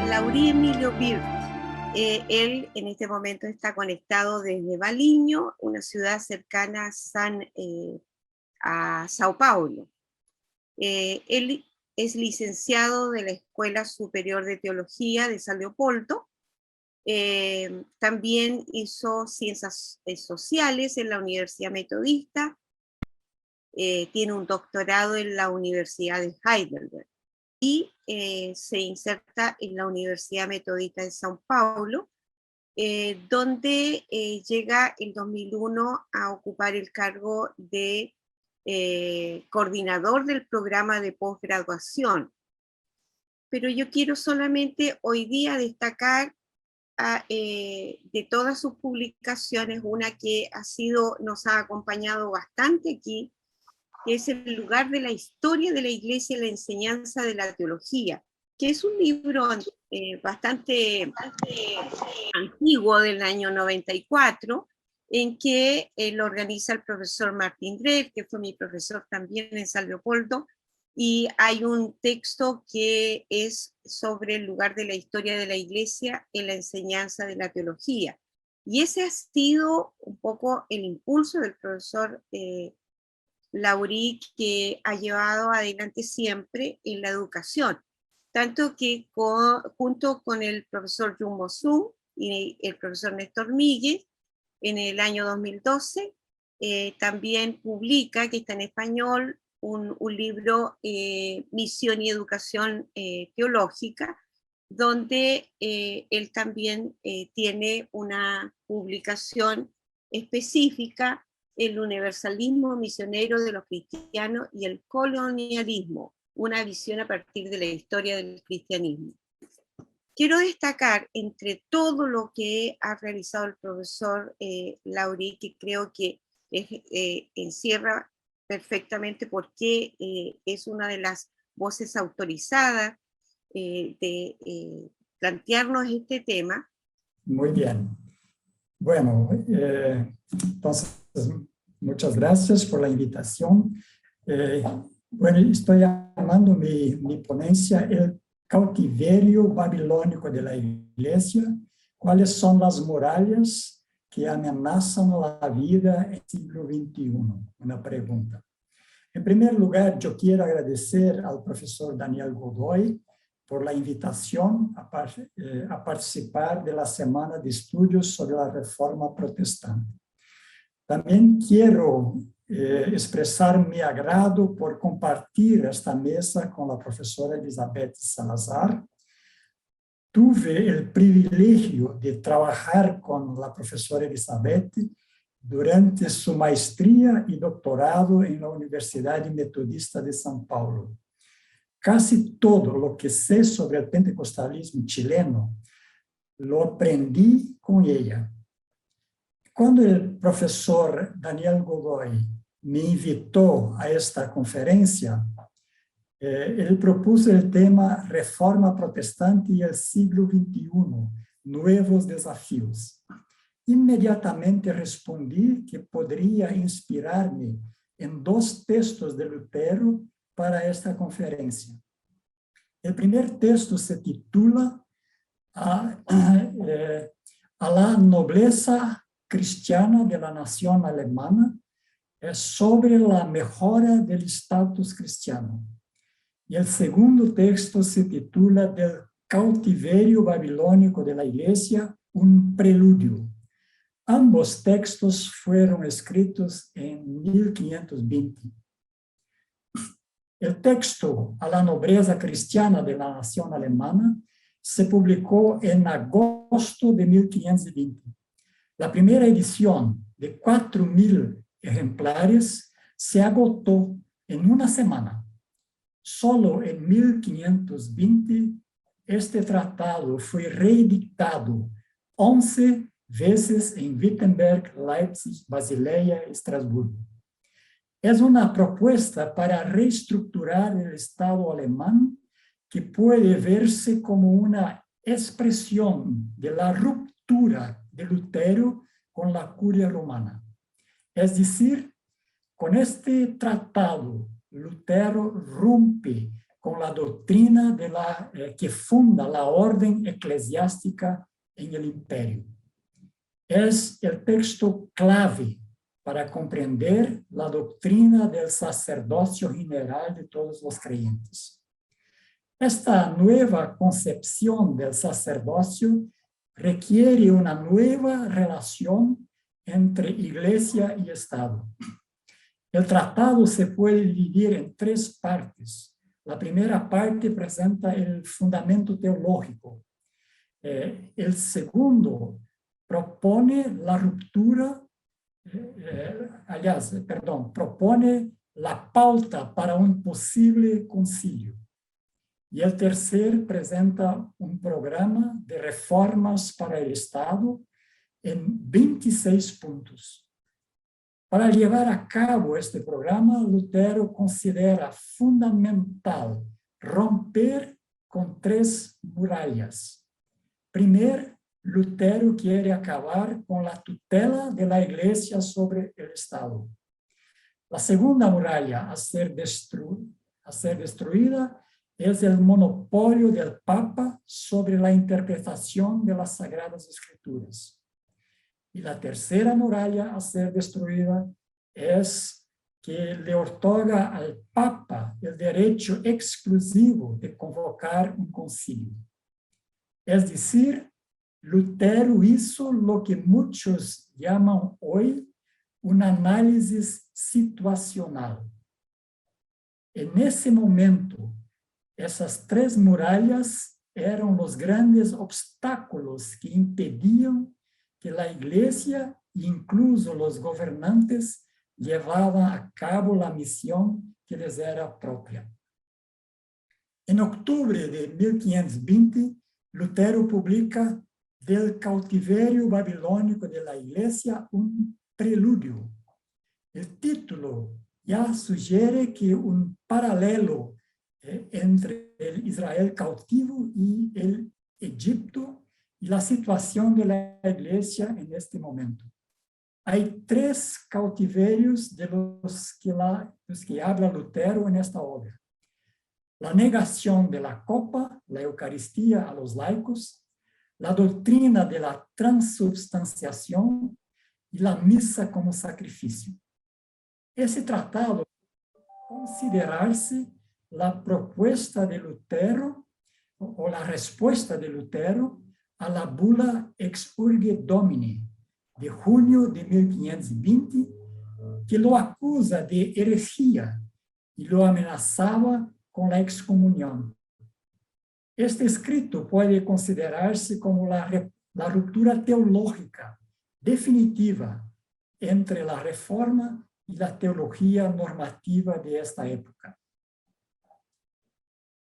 Laurí Emilio Bird. Él en este momento está conectado desde Valinho, una ciudad cercana a Sao Paulo. Él es licenciado de la Escuela Superior de Teología de San Leopoldo. También hizo ciencias sociales en la Universidad Metodista. Tiene un doctorado en la Universidad de Heidelberg. Y se inserta en la Universidad Metodista de São Paulo, donde llega en 2001 a ocupar el cargo de coordinador del programa de posgraduación. Pero yo quiero solamente hoy día destacar de todas sus publicaciones, una que nos ha acompañado bastante aquí, que es El lugar de la historia de la Iglesia y la enseñanza de la teología, que es un libro bastante antiguo, del año 94, en que lo organiza el profesor Martín Drell, que fue mi profesor también en San Leopoldo, y hay un texto que es sobre el lugar de la historia de la Iglesia en la enseñanza de la teología. Y ese ha sido un poco el impulso del profesor Laurí, que ha llevado adelante siempre en la educación, tanto que junto con el profesor Jumbo Sum y el profesor Néstor Míguez, en el año 2012, también publica, que está en español, un libro, Misión y Educación Teológica, donde él también tiene una publicación específica, El universalismo misionero de los cristianos y el colonialismo, una visión a partir de la historia del cristianismo. Quiero destacar entre todo lo que ha realizado el profesor Laurí, que creo que encierra perfectamente porque es una de las voces autorizadas de plantearnos este tema. Muy bien. Bueno, entonces, muchas gracias por la invitación. Bueno, estoy llamando mi ponencia El cautiverio babilónico de la Iglesia. ¿Cuáles son las murallas que amenazan la vida en el siglo XXI? Una pregunta. En primer lugar, yo quiero agradecer al profesor Daniel Godoy por la invitación a participar de la Semana de Estudios sobre la Reforma Protestante. También quiero expresar mi agrado por compartir esta mesa con la profesora Elizabeth Salazar. Tuve el privilegio de trabajar con la profesora Elizabeth durante su maestría y doctorado en la Universidad Metodista de São Paulo. Casi todo lo que sé sobre el pentecostalismo chileno lo aprendí con ella. Cuando el profesor Daniel Godoy me invitó a esta conferencia, él propuso el tema Reforma Protestante y el siglo XXI, nuevos desafíos. Inmediatamente respondí que podría inspirarme en dos textos de Lutero para esta conferencia. El primer texto se titula a la nobleza cristiana de la nación alemana, sobre la mejora del estatus cristiano. Y el segundo texto se titula Del cautiverio babilónico de la Iglesia, un preludio. Ambos textos fueron escritos en 1520. El texto A la nobreza cristiana de la nación alemana se publicó en agosto de 1520. La primera edición de 4.000 ejemplares se agotó en una semana. Solo en 1520 este tratado fue reeditado 11 veces en Wittenberg, Leipzig, Basilea y Estrasburgo. Es una propuesta para reestructurar el Estado alemán que puede verse como una expresión de la ruptura de Lutero con la curia romana. Es decir, con este tratado, Lutero rompe con la doctrina que funda la orden eclesiástica en el imperio. Es el texto clave para comprender la doctrina del sacerdocio general de todos los creyentes. Esta nueva concepción del sacerdocio requiere una nueva relación entre Iglesia y Estado. El tratado se puede dividir en 3 partes. La primera parte presenta el fundamento teológico. El segundo propone la ruptura, propone la pauta para un posible concilio. Y el tercer presenta un programa de reformas para el Estado en 26 puntos. Para llevar a cabo este programa, Lutero considera fundamental romper con 3 murallas. Primero, Lutero quiere acabar con la tutela de la Iglesia sobre el Estado. La segunda muralla a ser destruida es el monopolio del Papa sobre la interpretación de las Sagradas Escrituras. Y la tercera muralla a ser destruida es que le otorga al Papa el derecho exclusivo de convocar un concilio. Es decir, Lutero hizo lo que muchos llaman hoy un análisis situacional. En ese momento, esas 3 murallas eran los grandes obstáculos que impedían que la Iglesia, incluso los gobernantes, llevaban a cabo la misión que les era propia. En octubre de 1520, Lutero publica Del cautiverio babilónico de la Iglesia un preludio. El título ya sugiere que un paralelo entre el Israel cautivo y el Egipto y la situación de la Iglesia en este momento. Hay 3 cautiverios de los que habla Lutero en esta obra. La negación de la copa, la Eucaristía a los laicos, la doctrina de la transubstanciación y la misa como sacrificio. Ese tratado considerarse la propuesta de Lutero o la respuesta de Lutero a la bula Ex Urge Domini de junio de 1520, que lo acusa de herejía y lo amenazaba con la excomunión. Este escrito puede considerarse como la ruptura teológica definitiva entre la Reforma y la teología normativa de esta época.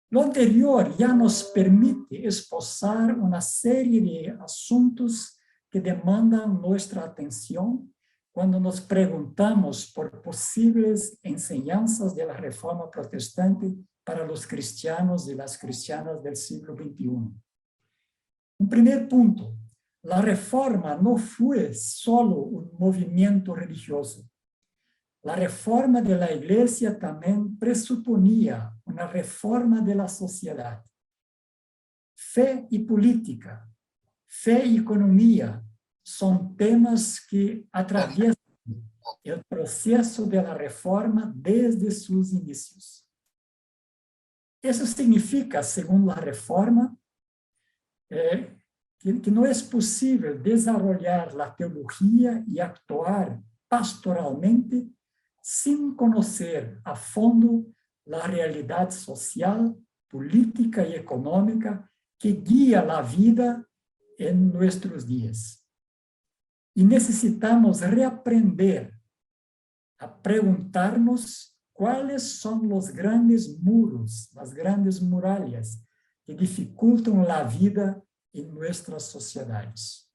Lo anterior ya nos permite esbozar una serie de asuntos que demandan nuestra atención cuando nos preguntamos por posibles enseñanzas de la Reforma protestante para los cristianos y las cristianas del siglo XXI. Un primer punto, la Reforma no fue solo un movimiento religioso. La reforma de la Iglesia también presuponía una reforma de la sociedad. Fe y política, fe y economía son temas que atraviesan el proceso de la reforma desde sus inicios. Eso significa, según la reforma, que no es posible desarrollar la teología y actuar pastoralmente sin conocer a fondo la realidad social, política y económica que guía la vida en nuestros días. Y necesitamos reaprender a preguntarnos cuáles son los grandes muros, las grandes murallas que dificultan la vida en nuestras sociedades.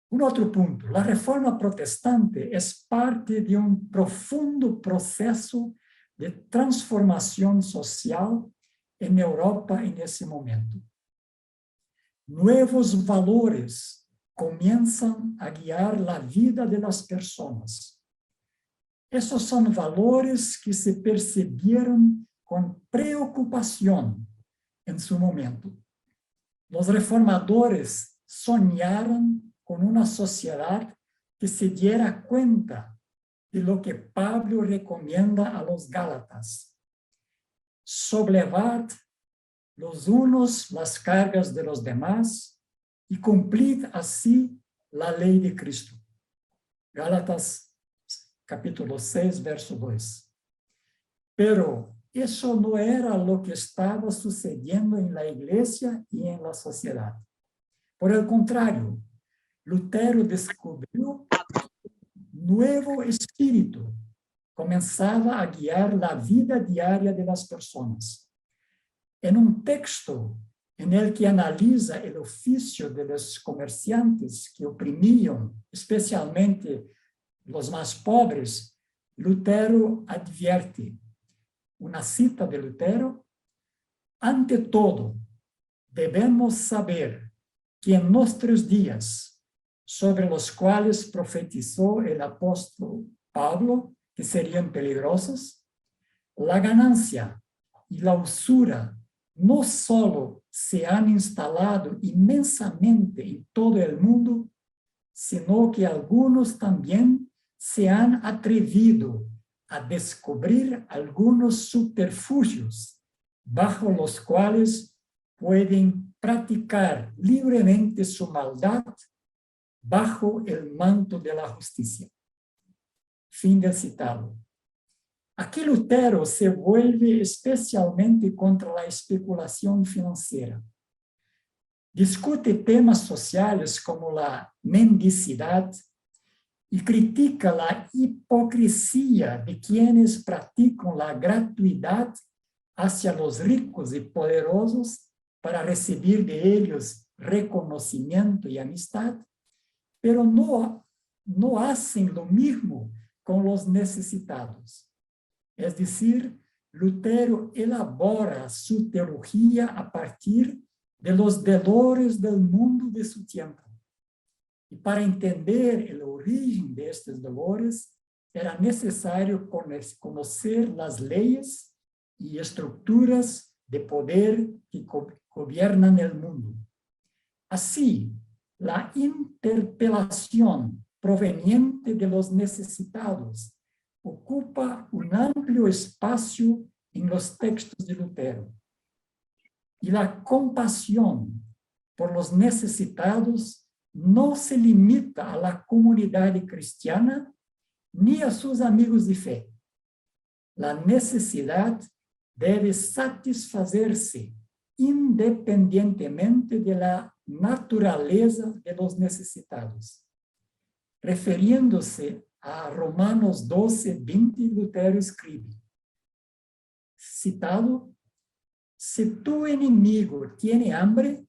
Un otro punto, la reforma protestante es parte de un profundo proceso de transformación social en Europa en ese momento. Nuevos valores comienzan a guiar la vida de las personas. Esos son valores que se percibieron con preocupación en su momento. Los reformadores soñaron con una sociedad que se diera cuenta de lo que Pablo recomienda a los Gálatas. Sobrevad los unos las cargas de los demás y cumplid así la ley de Cristo. Gálatas capítulo 6, verso 2. Pero eso no era lo que estaba sucediendo en la iglesia y en la sociedad. Por el contrario, Lutero descubrió un nuevo espíritu comenzaba a guiar la vida diaria de las personas. En un texto en el que analiza el oficio de los comerciantes que oprimían, especialmente los más pobres, Lutero advierte, una cita de Lutero: ante todo, debemos saber que en nuestros días, sobre los cuales profetizó el apóstol Pablo, que serían peligrosos, la ganancia y la usura no solo se han instalado inmensamente en todo el mundo, sino que algunos también se han atrevido a descubrir algunos subterfugios bajo los cuales pueden practicar libremente su maldad bajo el manto de la justicia. Fin del citado. Aquí Lutero se vuelve especialmente contra la especulación financiera. Discute temas sociales como la mendicidad y critica la hipocresía de quienes practican la gratuidad hacia los ricos y poderosos para recibir de ellos reconocimiento y amistad, pero no hacen lo mismo con los necesitados. Es decir, Lutero elabora su teología a partir de los dolores del mundo de su tiempo. Y para entender el origen de estos dolores, era necesario conocer las leyes y estructuras de poder que gobiernan el mundo. Así, la interpelación proveniente de los necesitados ocupa un amplio espacio en los textos de Lutero. Y la compasión por los necesitados no se limita a la comunidad cristiana ni a sus amigos de fe. La necesidad debe satisfacerse independientemente de la naturaleza de los necesitados. Refiriéndose a Romanos 12, 20, Lutero escribe, citado: si tu enemigo tiene hambre,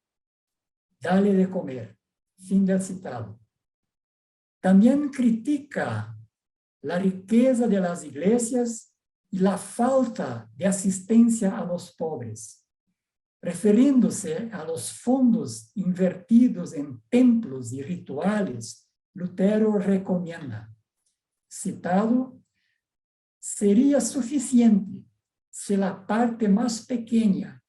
dale de comer. Fin del citado. También critica la riqueza de las iglesias y la falta de asistencia a los pobres, refiriéndose a los fondos invertidos en templos y rituales. Lutero recomienda, citado, sería suficiente si la parte más pequeña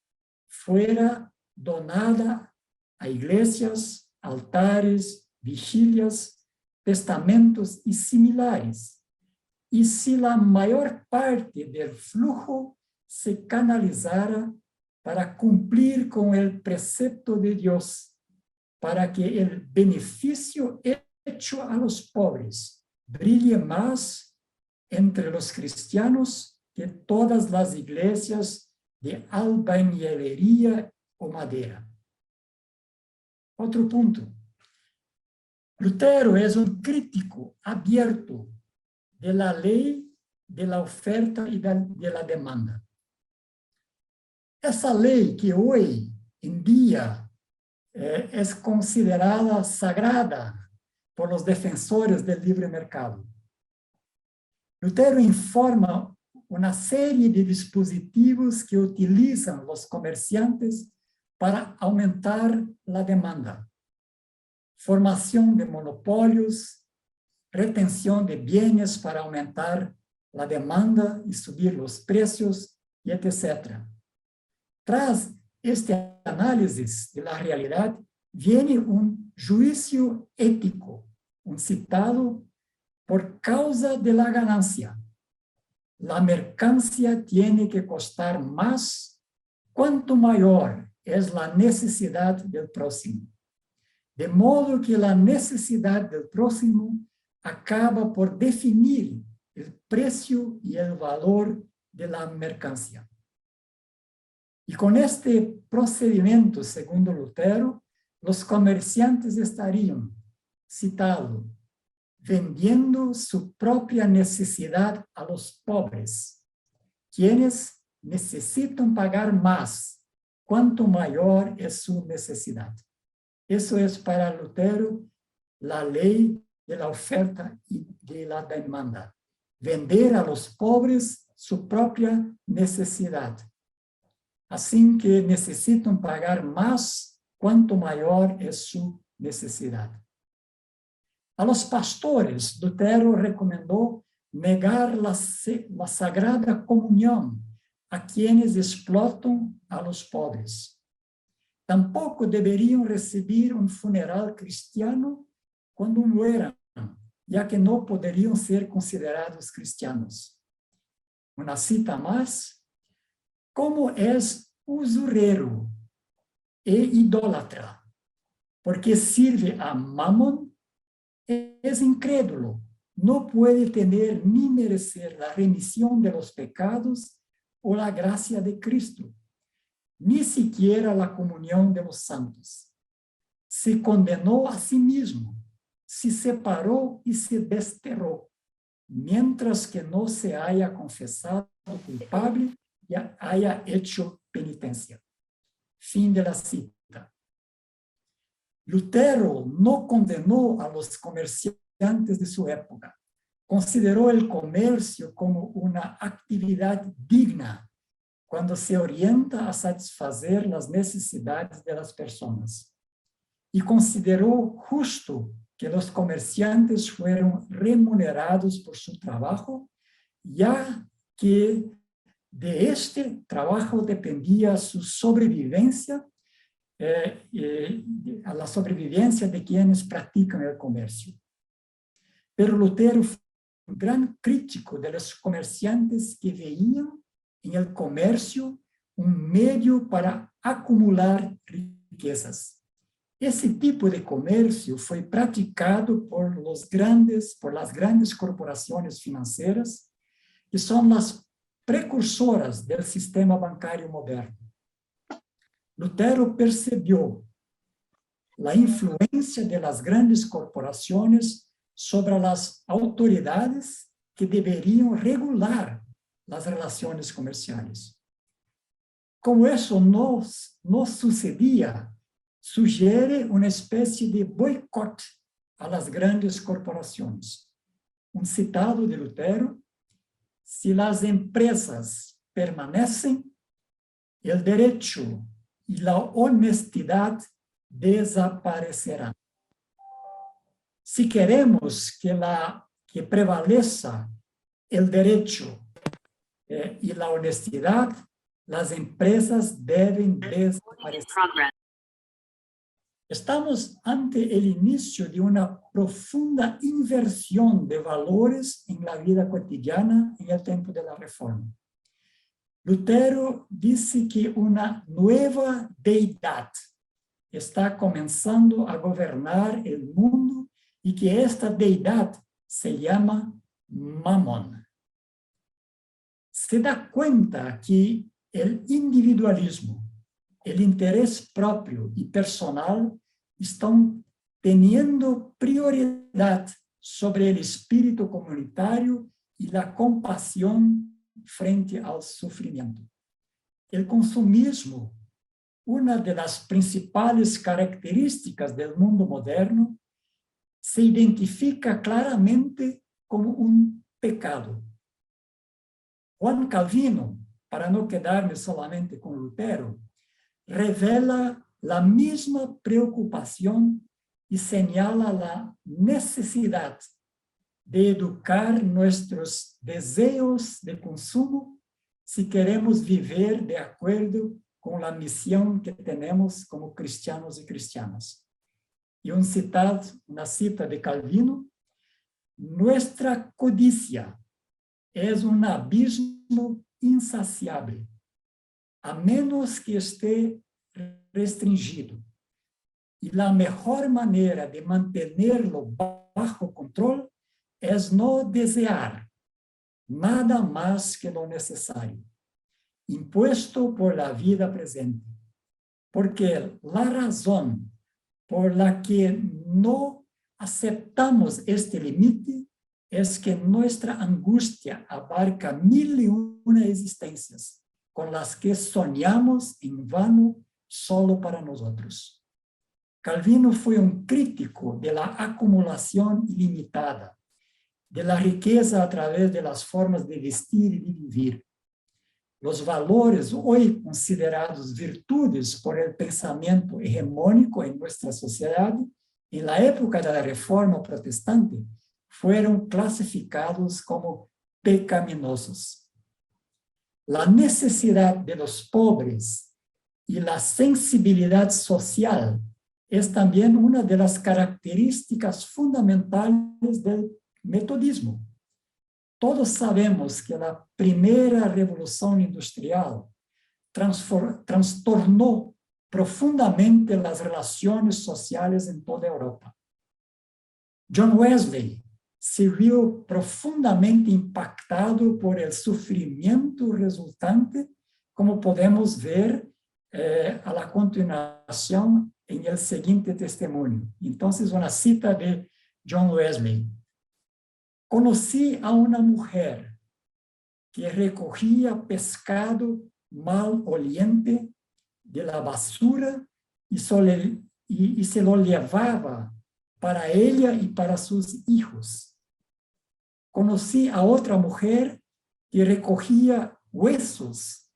fuera donada a iglesias, altares, vigilias, testamentos y similares, y si la mayor parte del flujo se canalizara para cumplir con el precepto de Dios, para que el beneficio hecho a los pobres brille más entre los cristianos que todas las iglesias de albañilería o madera. Otro punto. Lutero es un crítico abierto de la ley de la oferta y de la demanda. Esa ley que hoy en día es considerada sagrada por los defensores del libre mercado. Lutero informa una serie de dispositivos que utilizan los comerciantes para aumentar la demanda. Formación de monopolios, retención de bienes para aumentar la demanda y subir los precios, y etc. Tras este análisis de la realidad, viene un juicio ético, un citado por causa de la ganancia. La mercancía tiene que costar más cuanto mayor es la necesidad del próximo. De modo que la necesidad del próximo acaba por definir el precio y el valor de la mercancía. Y con este procedimiento, según Lutero, los comerciantes estarían, citado, vendiendo su propia necesidad a los pobres, quienes necesitan pagar más cuanto mayor es su necesidad. Eso es para Lutero la ley de la oferta y de la demanda. Vender a los pobres su propia necesidad. Así que necesitan pagar más cuanto mayor es su necesidad. A los pastores, Lutero recomendó negar la sagrada comunión a quienes explotan a los pobres. Tampoco deberían recibir un funeral cristiano cuando mueran, ya que no podrían ser considerados cristianos. Una cita más. Como es usurero e idólatra, porque sirve a Mamón, es incrédulo, no puede tener ni merecer la remisión de los pecados o la gracia de Cristo, ni siquiera la comunión de los santos. Se condenó a sí mismo, se separó y se desterró, mientras que no se haya confesado culpable y haya hecho penitencia. Fin de la cita. Lutero no condenó a los comerciantes de su época. Consideró el comercio como una actividad digna cuando se orienta a satisfacer las necesidades de las personas. Y consideró justo que los comerciantes fueron remunerados por su trabajo, ya que de este trabajo dependía su sobrevivencia, a la sobrevivencia de quienes practican el comercio. Pero Lutero fue un gran crítico de los comerciantes que veían en el comercio un medio para acumular riquezas. Ese tipo de comercio fue practicado por las grandes corporaciones financieras, que son las precursoras del sistema bancario moderno. Lutero percibió la influencia de las grandes corporaciones sobre las autoridades que deberían regular las relaciones comerciales. Como eso no sucedía, sugiere una especie de boicot a las grandes corporaciones. Un citado de Lutero: si las empresas permanecen, el derecho y la honestidad desaparecerán. Si queremos que prevalezca el derecho y la honestidad, las empresas deben desaparecer. Estamos ante el inicio de una profunda inversión de valores en la vida cotidiana en el tiempo de la Reforma. Lutero dice que una nueva deidad está comenzando a gobernar el mundo y que esta deidad se llama Mamón. se da cuenta que el individualismo, el interés propio y personal están teniendo prioridad sobre el espíritu comunitario y la compasión frente al sufrimiento. El consumismo, una de las principales características del mundo moderno, se identifica claramente como un pecado. Juan Calvino, para no quedarme solamente con Lutero, revela la misma preocupación y señala la necesidad de educar nuestros deseos de consumo si queremos vivir de acuerdo con la misión que tenemos como cristianos y cristianas. Y una cita de Calvino: nuestra codicia es un abismo insaciable, a menos que esté restringido. Y la mejor manera de mantenerlo bajo control es no desear nada más que lo necesario, impuesto por la vida presente. Porque la razón por la que no aceptamos este límite es que nuestra angustia abarca 1001 existencias, con las que soñamos en vano solo para nosotros. Calvino fue un crítico de la acumulación ilimitada, de la riqueza a través de las formas de vestir y de vivir. Los valores hoy considerados virtudes por el pensamiento hegemónico en nuestra sociedad, en la época de la Reforma Protestante, fueron clasificados como pecaminosos. La necesidad de los pobres y la sensibilidad social es también una de las características fundamentales del metodismo. Todos sabemos que la primera revolución industrial trastornó profundamente las relaciones sociales en toda Europa. John Wesley se vio profundamente impactado por el sufrimiento resultante, como podemos ver a la continuación en el siguiente testimonio. Entonces, una cita de John Wesley: conocí a una mujer que recogía pescado mal oliente de la basura y se lo llevaba para ella y para sus hijos. Conocí a otra mujer que recogía huesos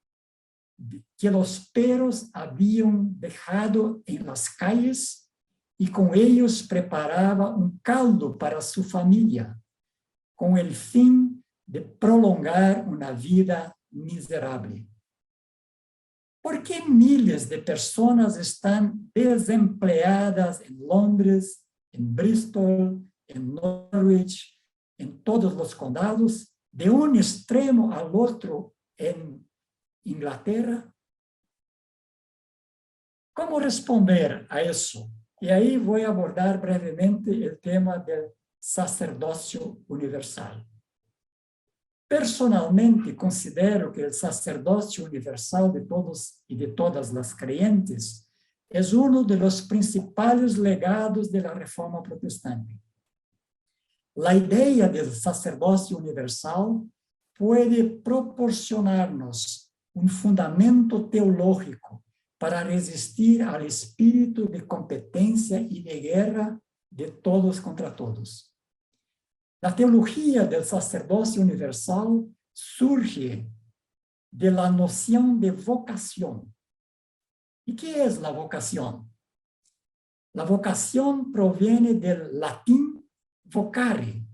que los perros habían dejado en las calles y con ellos preparaba un caldo para su familia, con el fin de prolongar una vida miserable. ¿Por qué miles de personas están desempleadas en Londres, en Bristol, en Norwich, en todos los condados, de un extremo al otro en Inglaterra? ¿Cómo responder a eso? Y ahí voy a abordar brevemente el tema del sacerdocio universal. Personalmente considero que el sacerdocio universal de todos y de todas las creyentes es uno de los principales legados de la Reforma Protestante. La idea del sacerdocio universal puede proporcionarnos un fundamento teológico para resistir al espíritu de competencia y de guerra de todos contra todos. La teología del sacerdocio universal surge de la noción de vocación. ¿Y qué es la vocación? La vocación proviene del latín vocare,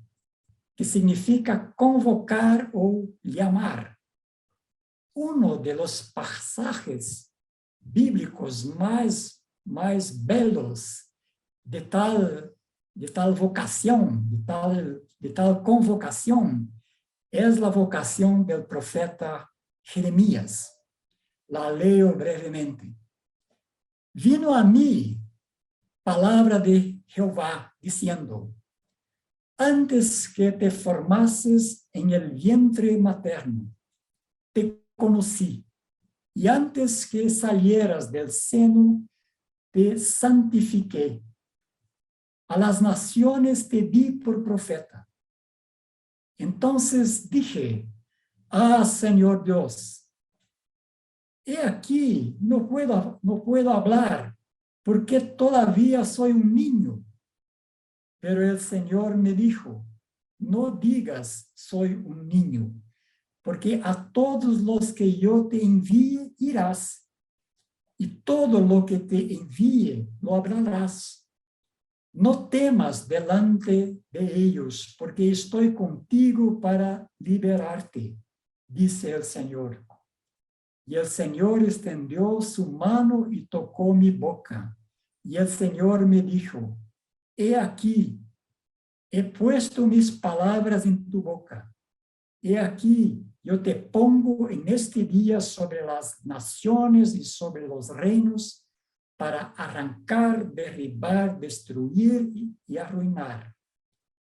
que significa convocar o llamar. Uno de los pasajes bíblicos más belos de tal vocación, de tal convocación, es la vocación del profeta Jeremías. La leo brevemente. Vino a mí palabra de Jehová diciendo: antes que te formases en el vientre materno, te conocí, y antes que salieras del seno, te santifiqué. A las naciones te di por profeta. Entonces dije, ah, Señor Dios, he aquí, no puedo hablar, porque todavía soy un niño. Pero el Señor me dijo, no digas soy un niño, porque a todos los que yo te envíe irás, y todo lo que te envíe lo hablarás. No temas delante de ellos, porque estoy contigo para liberarte, dice el Señor. Y el Señor extendió su mano y tocó mi boca. Y el Señor me dijo, he aquí, he puesto mis palabras en tu boca. He aquí, yo te pongo en este día sobre las naciones y sobre los reinos para arrancar, derribar, destruir y arruinar.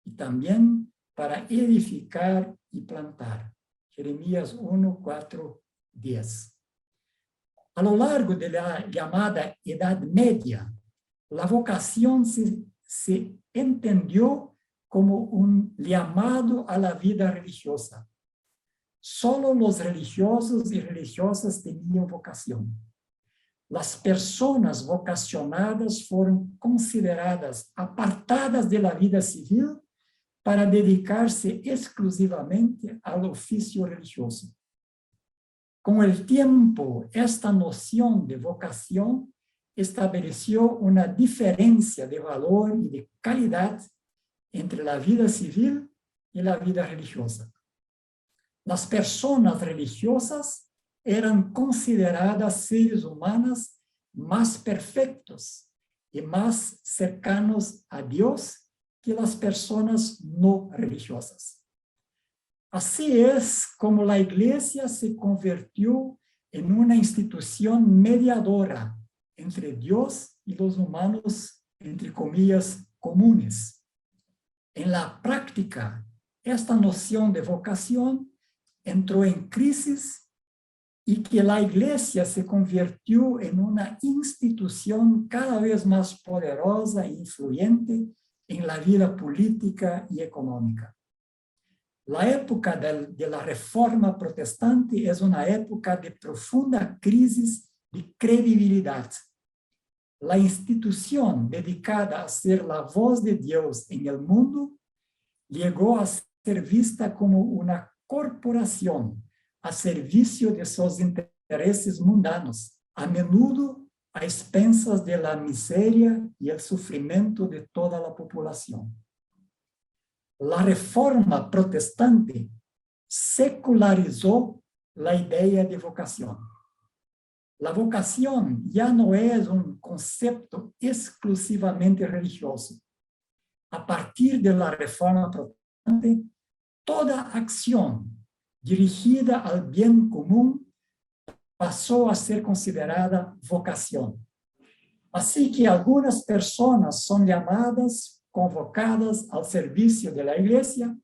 Y también para edificar y plantar. Jeremías 1, 4, 10. A lo largo de la llamada Edad Media, la vocación se entendió como un llamado a la vida religiosa. Solo los religiosos y religiosas tenían vocación. Las personas vocacionadas fueron consideradas apartadas de la vida civil para dedicarse exclusivamente al oficio religioso. Con el tiempo, esta noción de vocación estableció una diferencia de valor y de calidad entre la vida civil y la vida religiosa. Las personas religiosas eran consideradas seres humanos más perfectos y más cercanos a Dios que las personas no religiosas. Así es como la Iglesia se convirtió en una institución mediadora entre Dios y los humanos, entre comillas, comunes. En la práctica, esta noción de vocación entró en crisis y que la Iglesia se convirtió en una institución cada vez más poderosa e influyente en la vida política y económica. La época de la Reforma Protestante es una época de profunda crisis de credibilidad. La institución dedicada a ser la voz de Dios en el mundo llegó a ser vista como una corporación a servicio de sus intereses mundanos, a menudo a expensas de la miseria y el sufrimiento de toda la población. La Reforma Protestante secularizó la idea de vocación. La vocación ya no es un concepto exclusivamente religioso. A partir de la Reforma Protestante, toda acción dirigida al bien común pasó a ser considerada vocación. Así que algunas personas son llamadas, convocadas al servicio de la Iglesia,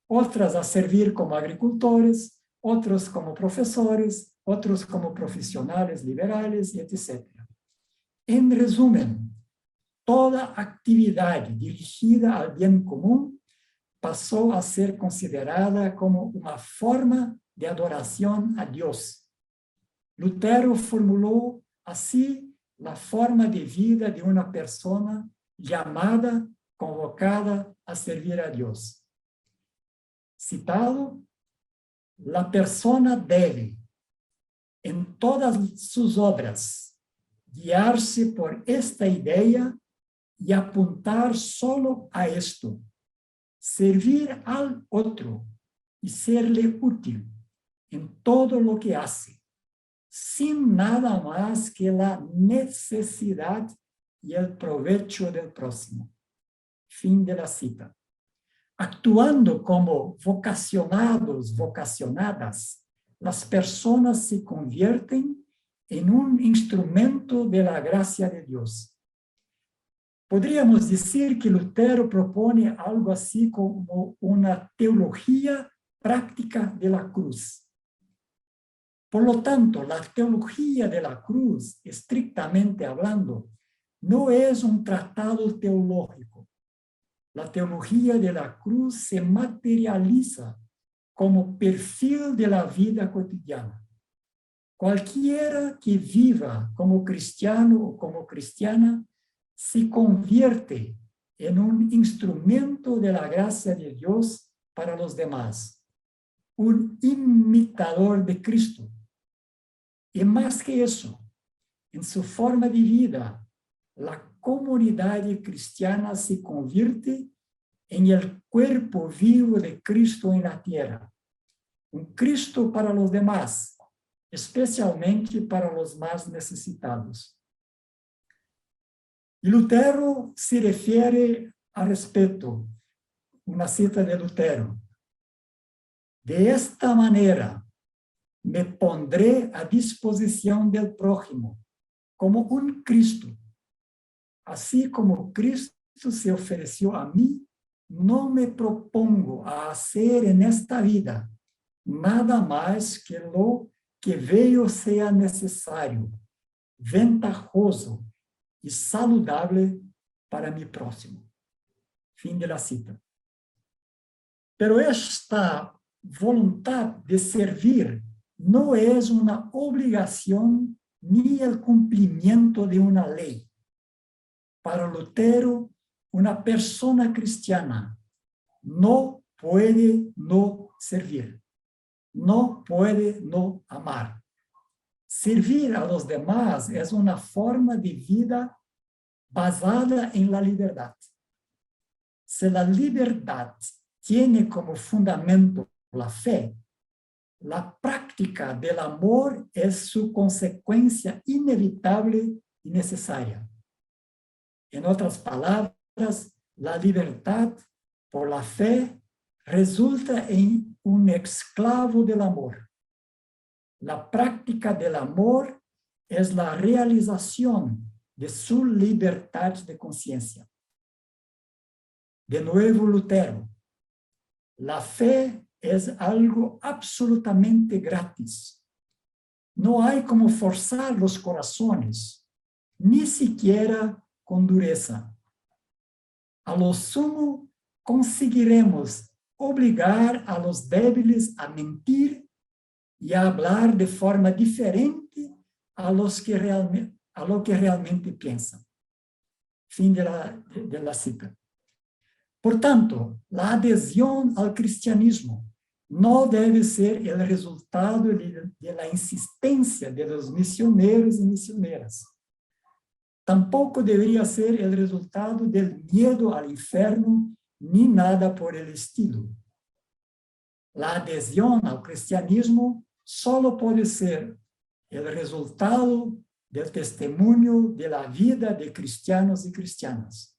otras a servir como agricultores, otros como profesores, otros como profesionales liberales, etc. En resumen, toda actividad dirigida al bien común pasó a ser considerada como una forma de adoración a Dios. Lutero formuló así la forma de vida de una persona llamada, convocada a servir a Dios. Citado, la persona debe, en todas sus obras, guiarse por esta idea y apuntar solo a esto, servir al otro y serle útil en todo lo que hace, sin nada más que la necesidad y el provecho del próximo. Fin de la cita. Actuando como vocacionados, vocacionadas, las personas se convierten en un instrumento de la gracia de Dios. Podríamos decir que Lutero propone algo así como una teología práctica de la cruz. Por lo tanto, la teología de la cruz, estrictamente hablando, no es un tratado teológico. La teología de la cruz se materializa como perfil de la vida cotidiana. Cualquiera que viva como cristiano o como cristiana se convierte en un instrumento de la gracia de Dios para los demás, un imitador de Cristo. Y más que eso, en su forma de vida, la comunidad cristiana se convierte en el cuerpo vivo de Cristo en la tierra. Un Cristo para los demás, especialmente para los más necesitados. Y Lutero se refiere a respecto, una cita de Lutero: de esta manera me pondré a disposición del prójimo como un Cristo. Así como Cristo se ofreció a mí, no me propongo a hacer en esta vida nada más que lo que veo sea necesario, ventajoso y saludable para mi próximo. Fin de la cita. Pero esta voluntad de servir no es una obligación ni el cumplimiento de una ley. Para Lutero, una persona cristiana no puede no servir, no puede no amar. Servir a los demás es una forma de vida basada en la libertad. Si la libertad tiene como fundamento la fe, la práctica del amor es su consecuencia inevitable y necesaria. En otras palabras, la libertad por la fe resulta en un esclavo del amor. La práctica del amor es la realización de su libertad de conciencia. De nuevo, Lutero: la fe es algo absolutamente gratis. No hay como forzar los corazones, ni siquiera con dureza. A lo sumo, conseguiremos obligar a los débiles a mentir y a hablar de forma diferente a lo que realmente piensan. Fin de la cita. Por tanto, la adhesión al cristianismo no debe ser el resultado de la insistencia de los misioneros y misioneras. Tampoco debería ser el resultado del miedo al infierno, ni nada por el estilo. La adhesión al cristianismo solo puede ser el resultado del testimonio de la vida de cristianos y cristianas.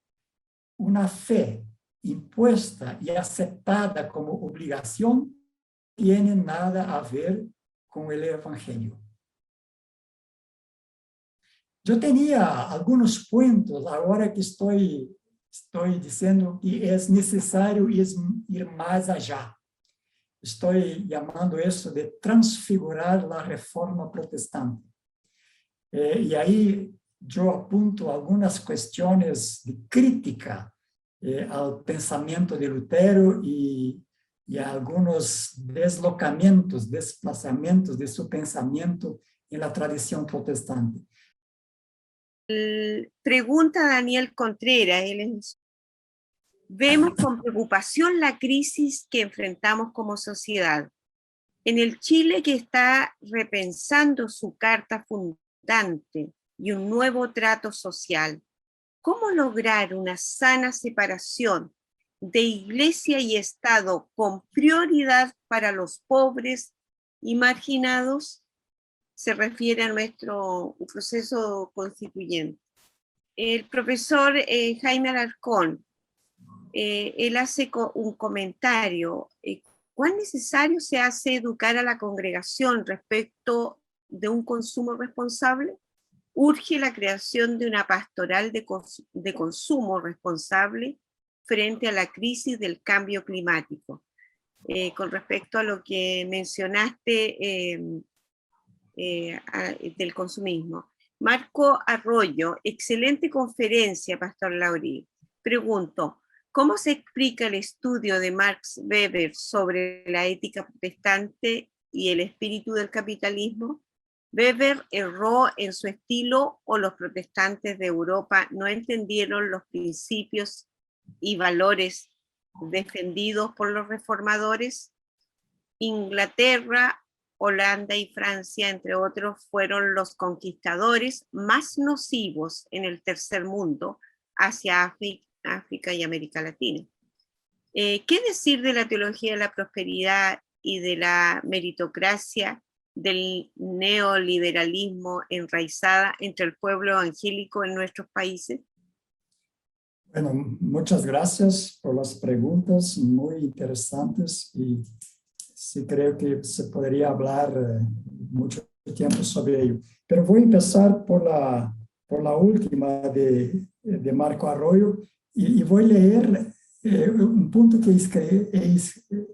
Una fe impuesta y aceptada como obligación tiene nada a ver con el Evangelio. Yo tenía algunos puntos ahora que estoy diciendo que es necesario ir más allá. Estoy llamando eso de transfigurar la reforma protestante. Y ahí yo apunto algunas cuestiones de crítica al pensamiento de Lutero y a algunos desplazamientos de su pensamiento en la tradición protestante. Pregunta Daniel Contreras. Vemos con preocupación la crisis que enfrentamos como sociedad. En el Chile que está repensando su carta fundante y un nuevo trato social, ¿cómo lograr una sana separación de Iglesia y Estado con prioridad para los pobres y marginados? Se refiere a nuestro proceso constituyente. El profesor Jaime Alarcón, él hace un comentario. ¿Cuán necesario se hace educar a la congregación respecto de un consumo responsable? Urge la creación de una pastoral de consumo responsable frente a la crisis del cambio climático. Con respecto a lo que mencionaste, del consumismo. Marco Arroyo, excelente conferencia, Pastor Laurí. Pregunto, ¿cómo se explica el estudio de Max Weber sobre la ética protestante y el espíritu del capitalismo? ¿Weber erró en su estilo o los protestantes de Europa no entendieron los principios y valores defendidos por los reformadores? Inglaterra, Holanda y Francia, entre otros, fueron los conquistadores más nocivos en el tercer mundo hacia África y América Latina. ¿Qué decir de la teología de la prosperidad y de la meritocracia, del neoliberalismo enraizada entre el pueblo evangélico en nuestros países? Bueno, muchas gracias por las preguntas muy interesantes y sí creo que se podría hablar mucho tiempo sobre ello. Pero voy a empezar por la última de Marco Arroyo y voy a leer un punto que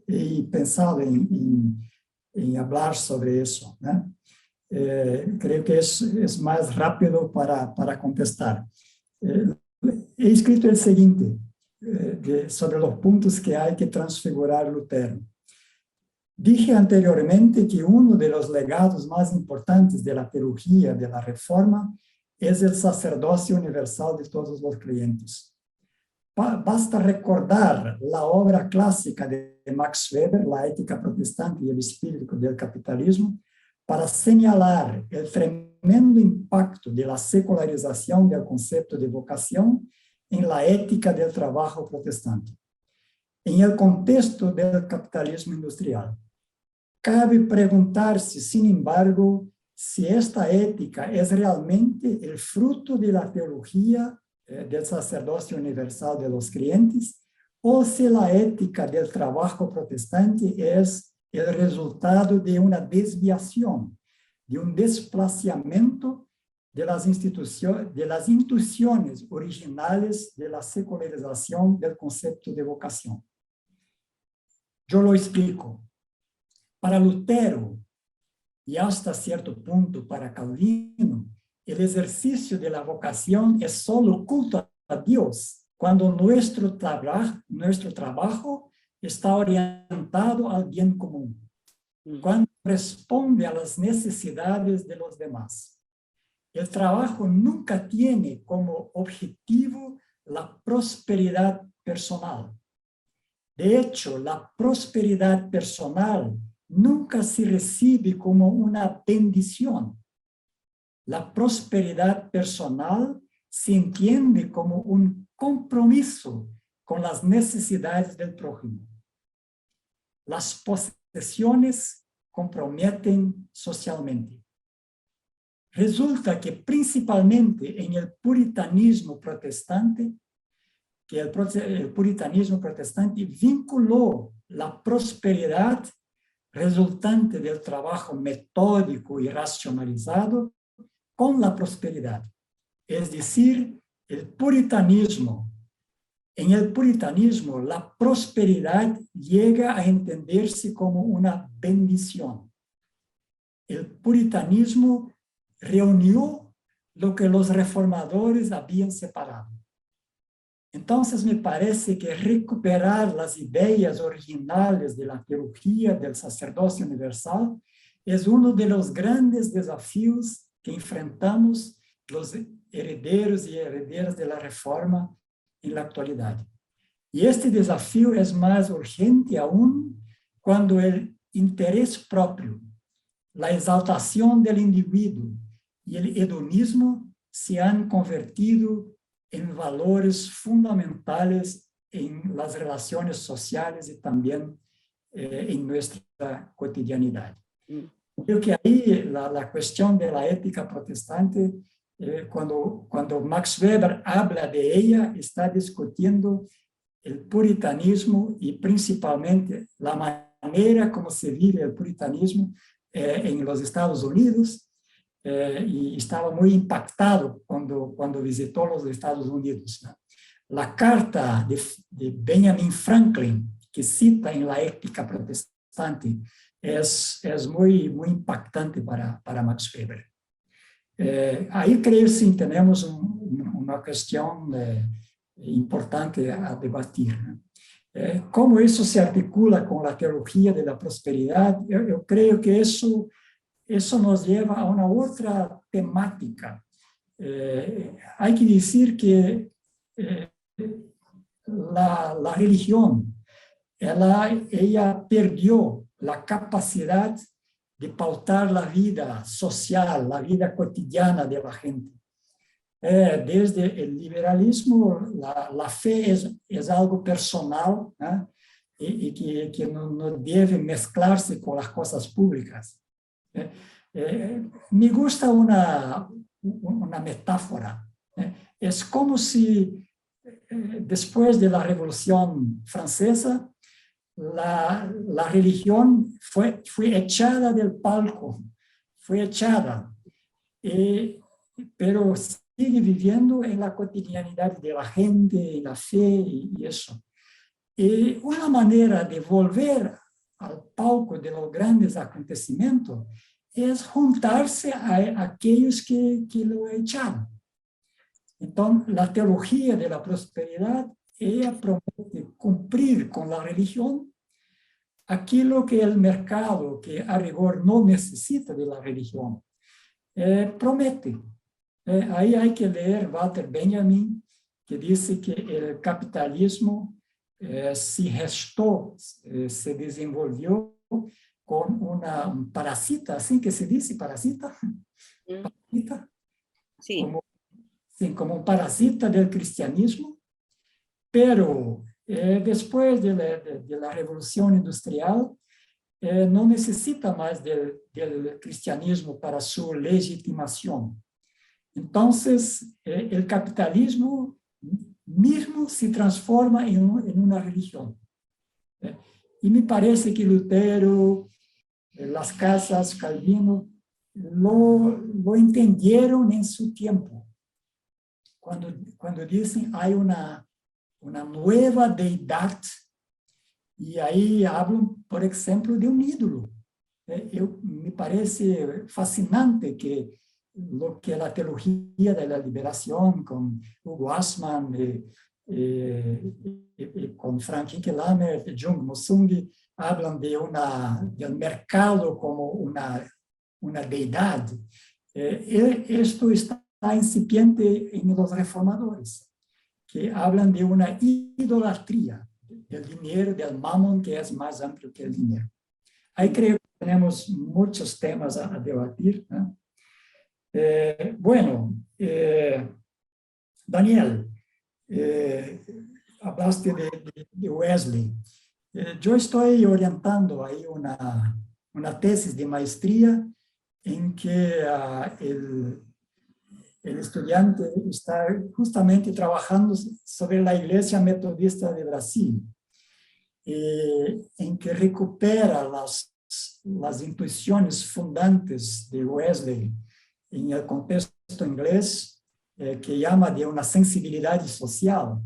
he pensado en hablar sobre eso, ¿no? Creo que es más rápido para contestar. He escrito el siguiente sobre los puntos que hay que transfigurar Lutero. Dije anteriormente que uno de los legados más importantes de la teología de la Reforma es el sacerdocio universal de todos los creyentes. Basta recordar la obra clásica de Max Weber, La ética protestante y el espíritu del capitalismo, para señalar el tremendo impacto de la secularización del concepto de vocación en la ética del trabajo protestante, en el contexto del capitalismo industrial. Cabe preguntarse, sin embargo, si esta ética es realmente el fruto de la teología del sacerdocio universal de los creyentes, o si la ética del trabajo protestante es el resultado de una desviación, de un desplazamiento de las intuiciones originales de la secularización del concepto de vocación. Yo lo explico. Para Lutero, y hasta cierto punto para Calvino, el ejercicio de la vocación es solo culto a Dios, cuando nuestro trabajo está orientado al bien común, cuando responde a las necesidades de los demás. El trabajo nunca tiene como objetivo la prosperidad personal. De hecho, la prosperidad personal nunca se recibe como una bendición. La prosperidad personal se entiende como un compromiso con las necesidades del prójimo. Las posesiones comprometen socialmente. Resulta que principalmente en el puritanismo protestante, el puritanismo protestante vinculó la prosperidad resultante del trabajo metódico y racionalizado con la prosperidad. Es decir, en el puritanismo, la prosperidad llega a entenderse como una bendición. El puritanismo reunió lo que los reformadores habían separado. Entonces, me parece que recuperar las ideas originales de la teología del sacerdocio universal es uno de los grandes desafíos que enfrentamos los herederos y herederas de la Reforma en la actualidad. Y este desafío es más urgente aún cuando el interés propio, la exaltación del individuo y el hedonismo se han convertido en valores fundamentales en las relaciones sociales y también en nuestra cotidianidad. Creo que ahí la cuestión de la ética protestante, cuando Max Weber habla de ella, está discutiendo el puritanismo y principalmente la manera como se vive el puritanismo en los Estados Unidos, y estaba muy impactado cuando visitó los Estados Unidos, ¿no? La carta de Benjamin Franklin, que cita en la ética protestante, bastante, es muy, muy impactante para Max Weber. Ahí creo que sí tenemos una cuestión importante a debatir, ¿no? ¿Cómo eso se articula con la teología de la prosperidad? Yo creo que eso nos lleva a una otra temática. Hay que decir que la religión, ella perdió la capacidad de pautar la vida social, la vida cotidiana de la gente. Desde el liberalismo, la fe es algo personal, ¿eh? y que no debe mezclarse con las cosas públicas. Me gusta una metáfora. Es como si después de la Revolución Francesa, la religión fue echada del palco, fue echada, pero sigue viviendo en la cotidianidad de la gente, en la fe y eso. Y una manera de volver al palco de los grandes acontecimientos es juntarse a aquellos que lo echaron. Entonces, la teología de la prosperidad, ella promete cumplir con la religión aquello que el mercado, que a rigor no necesita de la religión, promete. Ahí hay que leer Walter Benjamin, que dice que el capitalismo se gestó, se desenvolvió con un parásita, así que se dice, parásita. Parásita. Sí. Como un parásita del cristianismo, pero después de la revolución industrial, no necesita más del cristianismo para su legitimación. Entonces, el capitalismo mismo se transforma en una religión. Y me parece que Lutero, las casas, Calvino, lo entendieron en su tiempo. Cuando dicen hay una nueva deidad, y ahí hablan, por ejemplo, de un ídolo. Me parece fascinante que lo que la teología de la liberación con Hugo Assmann, con Frank Hinkelhammer, Jung Mosungi, hablan del mercado como una deidad. Esto está incipiente en los reformadores, que hablan de una idolatría del dinero, del mamón, que es más amplio que el dinero. Ahí creo que tenemos muchos temas a debatir, ¿no? Bueno, Daniel, hablaste de Wesley. Yo estoy orientando ahí una tesis de maestría en que el estudiante está justamente trabajando sobre la Iglesia Metodista de Brasil, en que recupera las intuiciones fundantes de Wesley en el contexto inglés, que llama de una sensibilidad social.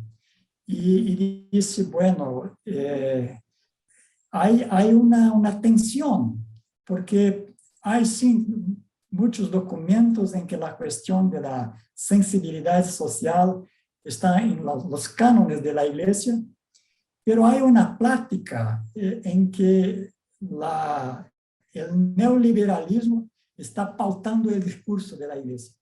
Y dice, bueno, hay una tensión, porque hay sí muchos documentos en que la cuestión de la sensibilidad social está en los cánones de la Iglesia, pero hay una plática en que el neoliberalismo está pautando el discurso de la Iglesia.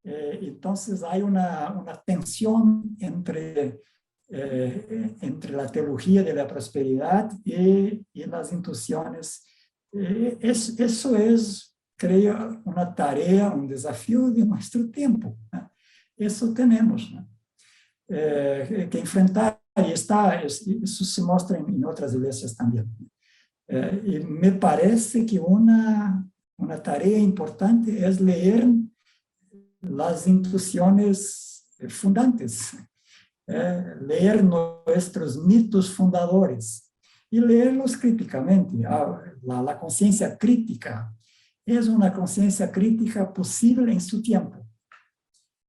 Entonces hay una tensión entre la teología de la prosperidad y las intuiciones. Eso es, creo, una tarea, un desafío de nuestro tiempo, ¿no? Eso tenemos, ¿no? Que enfrentar, y eso se muestra en otras iglesias también. Y me parece que una tarea importante es leer las intuiciones fundantes, leer nuestros mitos fundadores y leerlos críticamente. La conciencia crítica es una conciencia crítica posible en su tiempo.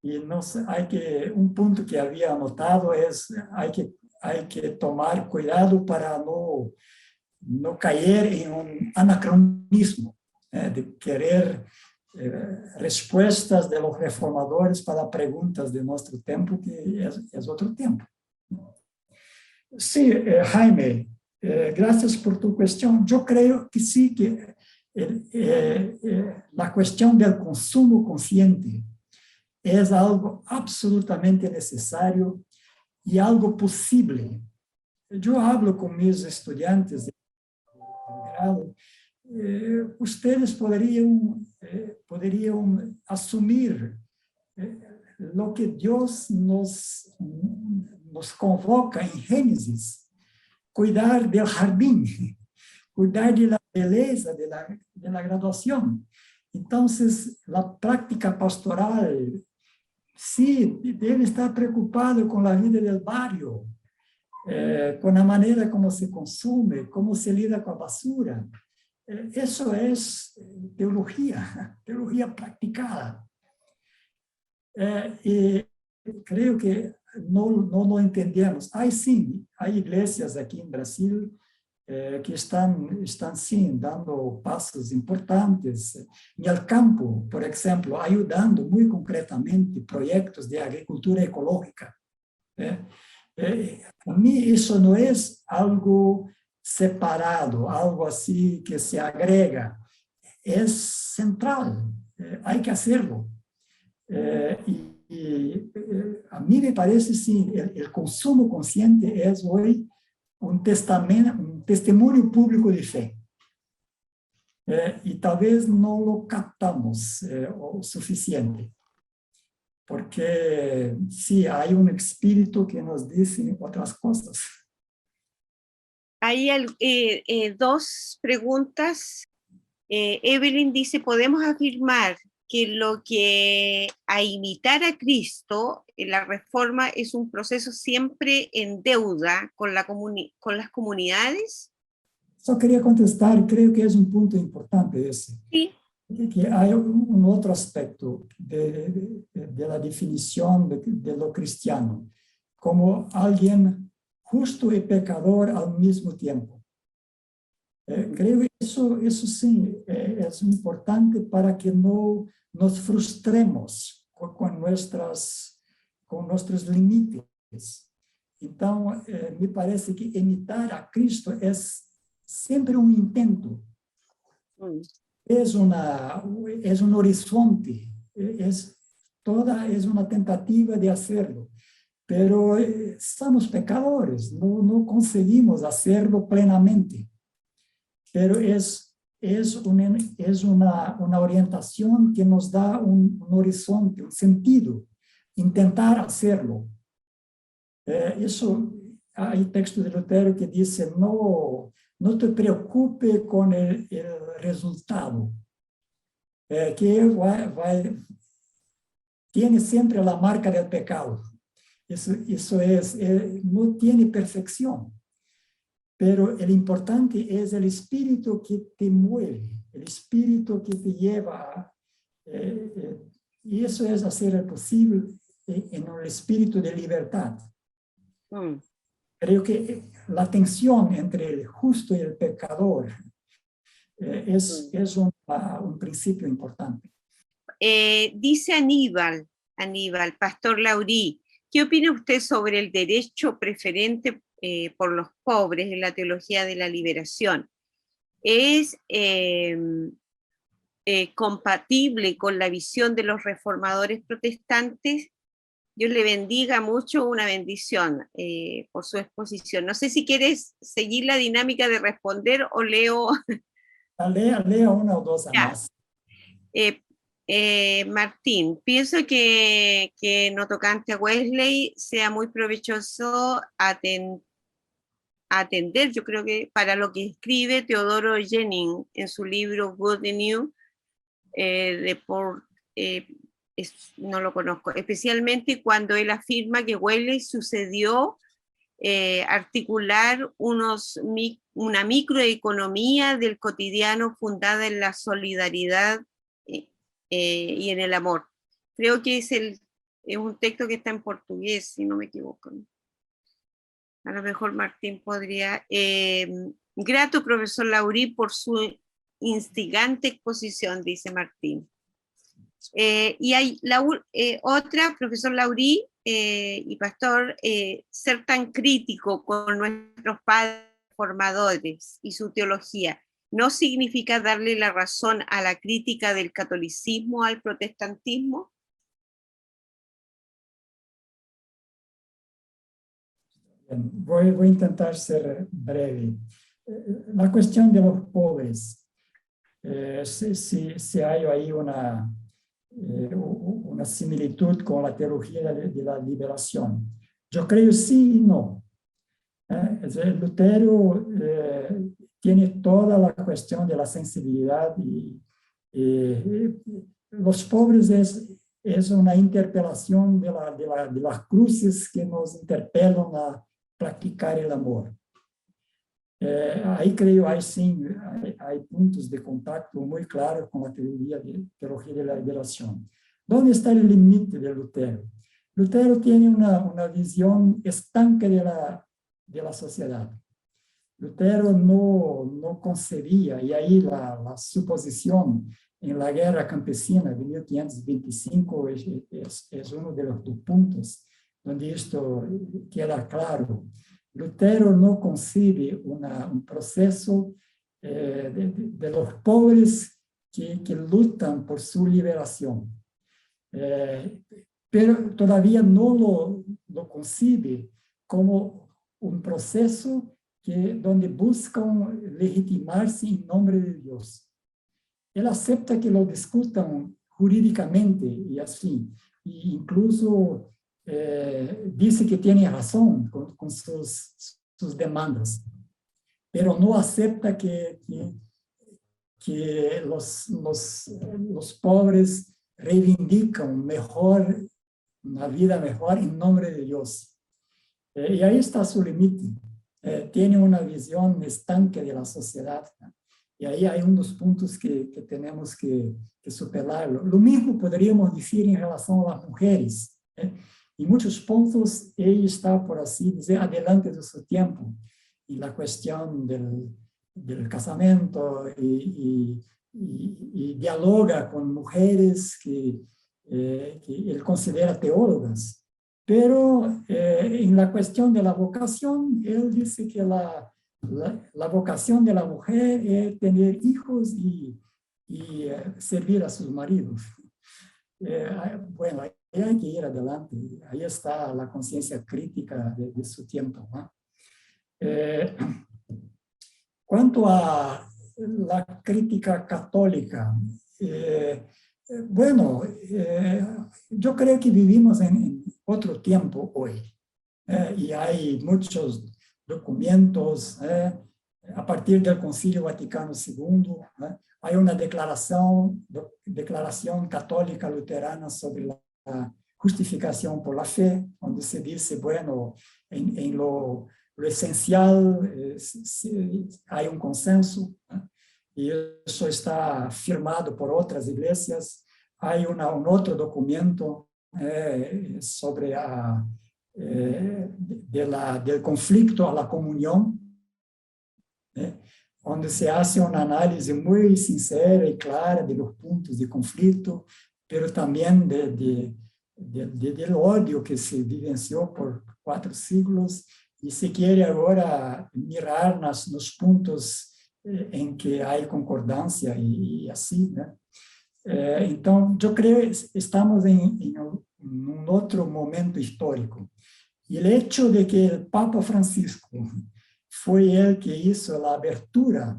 Y un punto que había anotado es hay que tomar cuidado para no caer en un anacronismo, de querer respuestas de los reformadores para preguntas de nuestro tiempo, que es otro tiempo. Sí, Jaime, gracias por tu cuestión. Yo creo que sí, que la cuestión del consumo consciente es algo absolutamente necesario y algo posible. Yo hablo con mis estudiantes de grado. Ustedes podrían asumir lo que Dios nos convoca en Génesis: cuidar del jardín, cuidar de la belleza de la graduación. Entonces, la práctica pastoral, sí, debe estar preocupado con la vida del barrio, con la manera como se consume, cómo se lida con la basura. Eso es teología practicada. Y creo que no lo entendemos. Hay iglesias aquí en Brasil que están sí, dando pasos importantes en el campo, por ejemplo, ayudando muy concretamente proyectos de agricultura ecológica. Para mí eso no es algo separado, algo así que se agrega, es central, hay que hacerlo. A mí me parece, sí, el consumo consciente es hoy un testimonio público de fe. Y tal vez no lo captamos o suficiente, porque sí, hay un espíritu que nos dice otras cosas. Hay dos preguntas. Evelyn dice, ¿podemos afirmar que lo que a imitar a Cristo, la reforma es un proceso siempre en deuda con las comunidades? Só quería contestar, creo que es un punto importante ese. Sí. Que hay un otro aspecto de la definición de lo cristiano, como alguien justo y pecador al mismo tiempo. Creo que eso sí es importante para que no nos frustremos con nuestros límites. Entonces, me parece que imitar a Cristo es siempre un intento. Es un horizonte, es una tentativa de hacerlo, pero somos pecadores, no conseguimos hacerlo plenamente. Pero es una orientación que nos da un horizonte, un sentido, intentar hacerlo. Hay texto de Lutero que dice, no te preocupes con el resultado, que tiene siempre la marca del pecado. Eso es, no tiene perfección. Pero el importante es el espíritu que te mueve, el espíritu que te lleva. Y eso es hacer el posible en un espíritu de libertad. Creo que la tensión entre el justo y el pecador es un principio importante. Dice Aníbal, Pastor Laurí, ¿qué opina usted sobre el derecho preferente por los pobres en la teología de la liberación? ¿Es compatible con la visión de los reformadores protestantes? Dios le bendiga mucho, una bendición por su exposición. No sé si quieres seguir la dinámica de responder o leo. Lea una o dos más. Martín, pienso que no tocante a Wesley sea muy provechoso atender, yo creo que para lo que escribe Teodoro Jennings en su libro Good News, no lo conozco, especialmente cuando él afirma que Wesley sucedió articular una microeconomía del cotidiano fundada en la solidaridad y en el amor. Creo que es un texto que está en portugués, si no me equivoco. A lo mejor Martín podría... Grato, profesor Laurí, por su instigante exposición, dice Martín. Y hay otra, profesor Laurí y pastor, ser tan crítico con nuestros padres formadores y su teología, ¿no significa darle la razón a la crítica del catolicismo al protestantismo? Voy a intentar ser breve. La cuestión de los pobres, si hay ahí una similitud con la teología de la liberación. Yo creo sí y no. Lutero tiene toda la cuestión de la sensibilidad y los pobres es una interpelación de las cruces que nos interpelan a practicar el amor. Ahí creo, ahí sí, hay puntos de contacto muy claros con la teología de la liberación. ¿Dónde está el límite de Lutero? Lutero tiene una visión estanca de la sociedad. Lutero no concebía, y ahí la suposición en la guerra campesina de 1525 es uno de los puntos donde esto queda claro. Lutero no concibe un proceso de los pobres que lutan por su liberación. Pero todavía no lo concibe como un proceso donde buscan legitimarse en nombre de Dios. Él acepta que lo discutan jurídicamente y así, e incluso dice que tiene razón con sus demandas, pero no acepta que los pobres reivindican una vida mejor en nombre de Dios. Y ahí está su límite. Tiene una visión estanque de la sociedad. Y ahí hay unos puntos que tenemos que superarlo. Lo mismo podríamos decir en relación a las mujeres. En muchos puntos ella está, por así decir, adelante de su tiempo. Y la cuestión del casamiento y dialoga con mujeres que él considera teólogas. Pero en la cuestión de la vocación, él dice que la vocación de la mujer es tener hijos y servir a sus maridos. Bueno, ahí hay que ir adelante. Ahí está la conciencia crítica de su tiempo, ¿no? Cuanto a la crítica católica, bueno, yo creo que vivimos en otro tiempo hoy, y hay muchos documentos a partir del Concilio Vaticano II. Hay una declaración católica luterana sobre la justificación por la fe, donde se dice, bueno, en lo esencial hay un consenso, y eso está firmado por otras iglesias. Hay un otro documento sobre del conflicto a la comunión, donde se hace una análisis muy sincera y clara de los puntos de conflicto, pero también del odio que se vivenció por 4 siglos, y se quiere ahora mirar nos puntos en que hay concordancia y así, ¿no? Então, yo creo que estamos en un otro momento histórico. Y el hecho de que el Papa Francisco fue el que hizo la abertura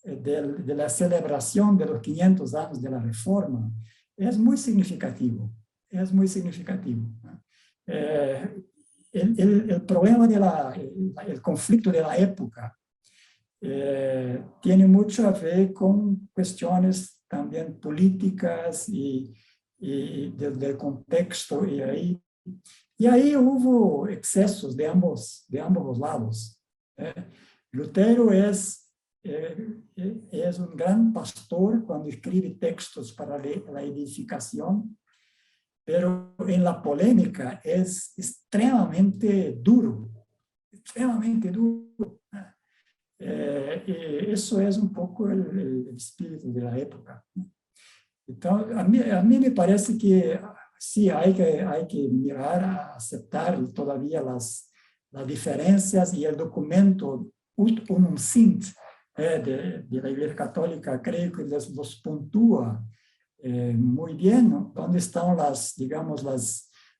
de la celebración de los 500 años de la Reforma es muy significativo, es muy significativo. El problema el conflicto de la época tiene mucho a ver con cuestiones también políticas y del contexto, y ahí hubo excesos de ambos los lados. Lutero es un gran pastor cuando escribe textos para la edificación, pero en la polémica es extremadamente duro, extremadamente duro. Eso es un poco el espíritu de la época. Entonces, a mí me parece que sí hay que mirar, a aceptar todavía las diferencias, y el documento Ut Unum Sint de la Iglesia Católica creo que los puntúa muy bien, ¿no? Donde están digamos,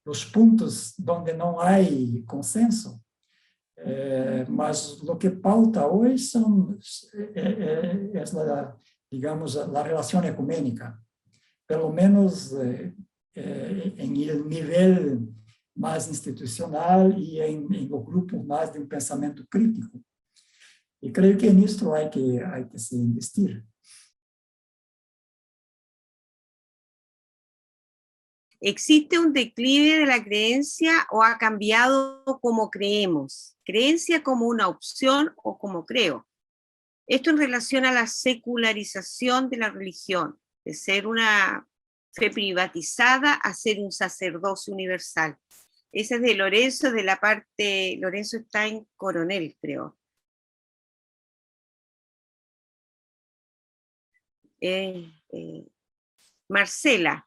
los puntos donde no hay consenso. Mas lo que pauta hoy es digamos, la relación ecuménica, pelo menos en el nivel más institucional y en los grupos más de un pensamiento crítico. Y creo que en esto hay que se investir. ¿Existe un declive de la creencia o ha cambiado como creemos? ¿Creencia como una opción o como creo? Esto en relación a la secularización de la religión, de ser una fe privatizada a ser un sacerdocio universal. Ese es de Lorenzo, de la parte, Lorenzo está en Coronel, creo. Marcela.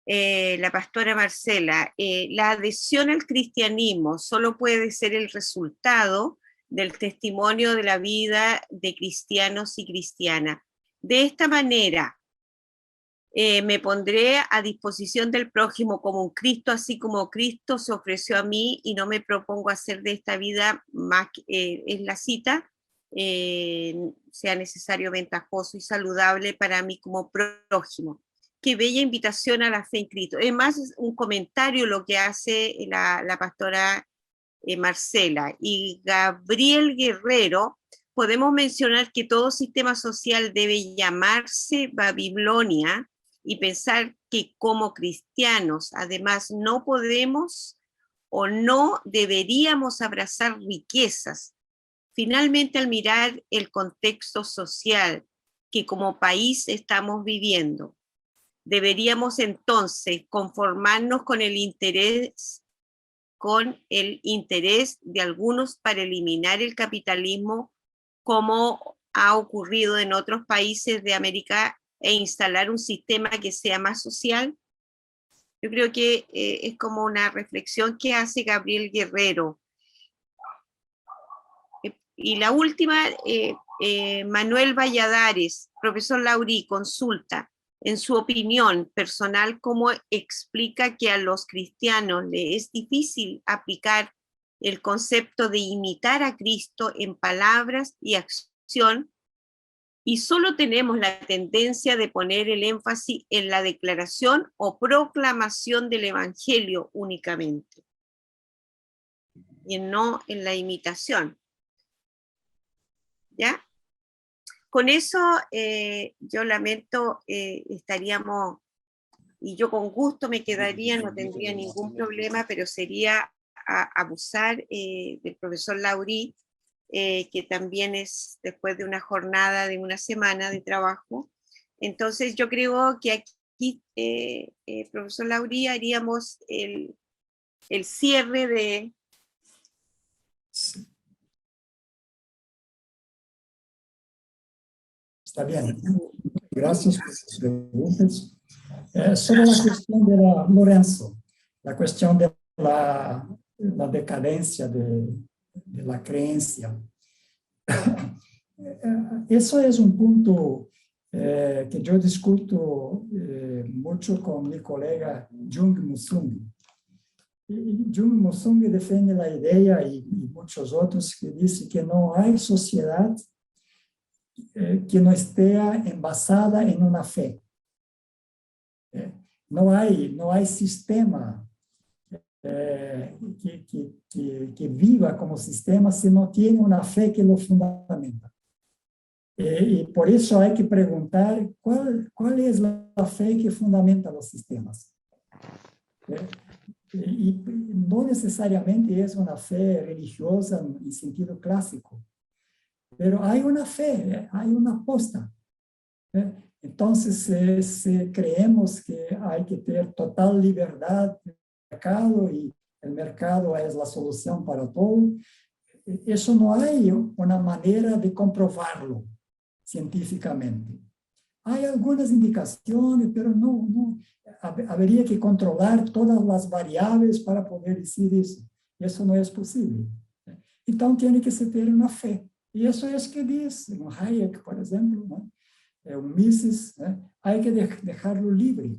La pastora Marcela, la adhesión al cristianismo solo puede ser el resultado del testimonio de la vida de cristianos y cristianas. De esta manera, me pondré a disposición del prójimo como un Cristo, así como Cristo se ofreció a mí, y no me propongo hacer de esta vida más, es la cita, sea necesario, ventajoso y saludable para mí como prójimo. Qué bella invitación a la fe en Cristo. Es más, es un comentario lo que hace la pastora Marcela. Y Gabriel Guerrero, podemos mencionar que todo sistema social debe llamarse Babilonia, y pensar que como cristianos, además, no podemos o no deberíamos abrazar riquezas. Finalmente, al mirar el contexto social que como país estamos viviendo, deberíamos entonces conformarnos con el interés de algunos para eliminar el capitalismo, como ha ocurrido en otros países de América, e instalar un sistema que sea más social. Yo creo que es como una reflexión que hace Gabriel Guerrero. Y la última, Manuel Valladares, profesor Laurí, consulta. En su opinión personal, ¿cómo explica que a los cristianos les es difícil aplicar el concepto de imitar a Cristo en palabras y acción, y solo tenemos la tendencia de poner el énfasis en la declaración o proclamación del Evangelio únicamente, y no en la imitación? ¿Ya? Con eso yo lamento, estaríamos, y yo con gusto me quedaría, no tendría ningún problema, pero sería abusar del profesor Laurí, que también es después de una jornada de una semana de trabajo. Entonces yo creo que aquí, profesor Laurí, haríamos el cierre de... Sí. Está bien. Gracias por sus preguntas. Sobre la cuestión de Lorenzo, la cuestión de la decadencia de la creencia. Eso es un punto que yo discuto mucho con mi colega Jung Musungi. Jung Musungi defiende la idea, y muchos otros, que dice que no hay sociedad que no esté envasada en una fe. No hay sistema que viva como sistema si no tiene una fe que lo fundamenta. Y por eso hay que preguntar cuál es la fe que fundamenta los sistemas. Y no necesariamente es una fe religiosa en sentido clásico, pero hay una fe, hay una aposta. Entonces, creemos que hay que tener total libertad del mercado, y el mercado es la solución para todo. eso no hay una manera de comprobarlo científicamente. Hay algunas indicaciones, pero no habría que controlar todas las variables para poder decir eso. Eso no es posible. Entonces tiene que se tener una fe. Y eso es que dice Hayek, por ejemplo, ¿no? Mises, hay que dejarlo libre.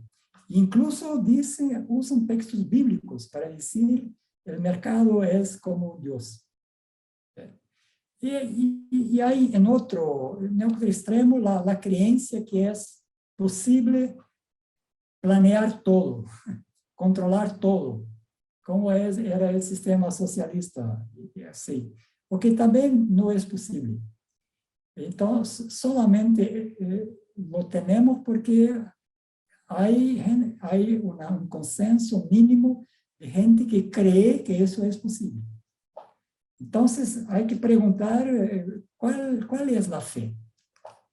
Incluso dice, usan textos bíblicos para decir el mercado es como Dios. Y hay en otro extremo la creencia que es posible planear todo, controlar todo, como era el sistema socialista, y así, o que también no es posible. Entonces, solamente lo tenemos porque hay un consenso mínimo de gente que cree que eso es posible. Entonces, hay que preguntar cuál es la fe.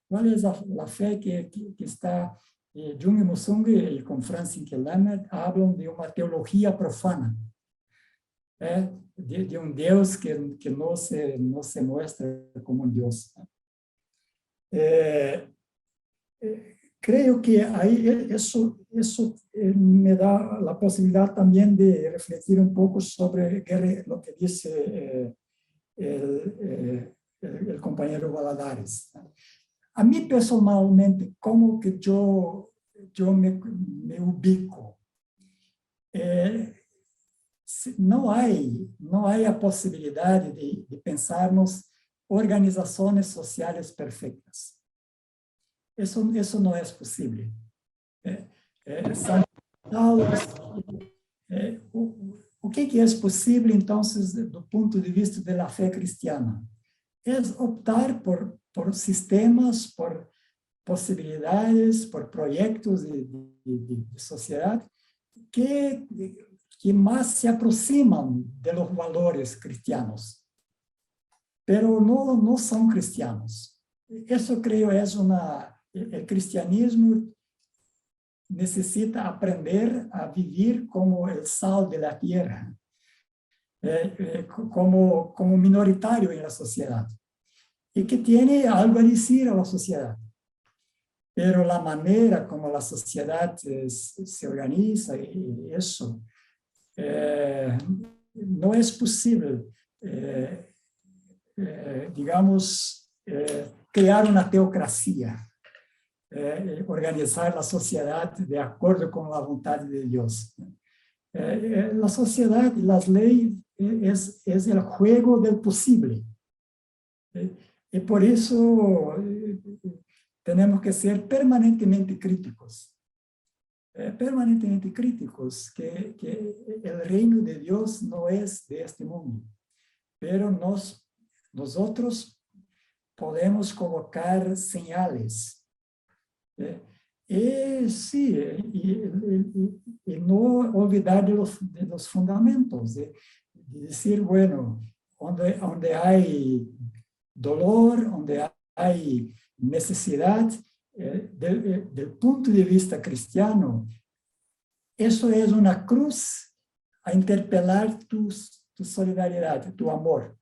¿Cuál es la fe que está... Jung y Musung y con Francis Kellerman hablan de una teología profana, de un Dios que no se muestra como un Dios. Creo que ahí eso me da la posibilidad también de refletir un poco sobre lo que dice el compañero Valladares. A mí personalmente, como que yo me ubico. No hay la posibilidad de pensarnos organizaciones sociales perfectas. Eso no es posible. O que es posible, entonces, do ponto de vista de la fe cristiana? Es optar por sistemas, por posibilidades, por proyectos de sociedad que más se aproximan de los valores cristianos, pero no son cristianos. Eso creo es el cristianismo necesita aprender a vivir como el sal de la tierra, como minoritario en la sociedad, y que tiene algo a decir a la sociedad. Pero la manera como la sociedad se organiza y eso, no es posible, digamos, crear una teocracia, organizar la sociedad de acuerdo con la voluntad de Dios. La sociedad y las leyes es el juego del posible. Y por eso tenemos que ser permanentemente críticos. Que el reino de Dios no es de este mundo, pero nosotros podemos colocar señales. Sí, y no olvidar de los fundamentos, de decir, bueno, donde hay dolor, donde hay necesidad, del punto de vista cristiano, eso es una cruz a interpelar tu solidaridad, tu amor.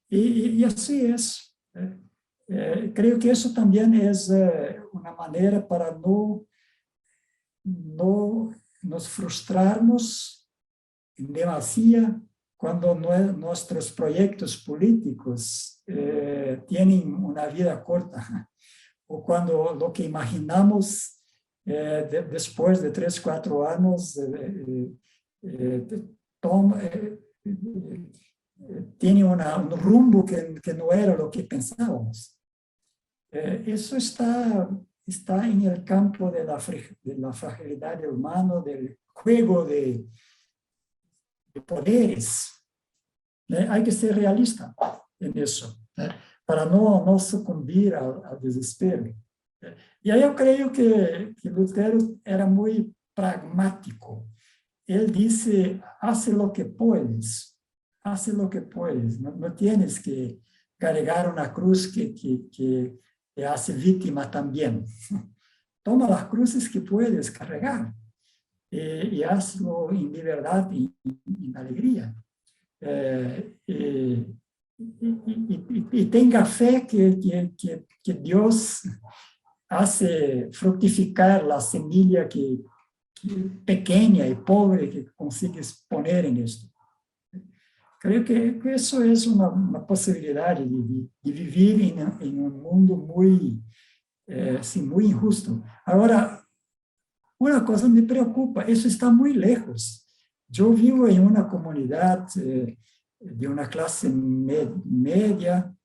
Y así es. Creo que eso también es una manera para no nos frustrarnos en demasía cuando nuestros proyectos políticos tienen una vida corta, o cuando lo que imaginamos después de 3, 4 años tiene un rumbo que no era lo que pensábamos. Eso está en el campo de la fragilidad del humano, del juego de poderes. Hay que ser realista en eso, para no sucumbir al desespero. Y ahí yo creo que Lutero era muy pragmático. Él dice, hace lo que puedes, no tienes que cargar una cruz que te hace víctima también. Toma las cruces que puedes cargar y hazlo en libertad y en alegría. Y tenga fe que Dios hace fructificar la semilla pequeña y pobre que consigues poner en esto. Creo que eso es una posibilidad de vivir en un mundo muy, sí, muy injusto. Ahora, una cosa me preocupa, eso está muy lejos. Yo vivo en una comunidad de una clase media,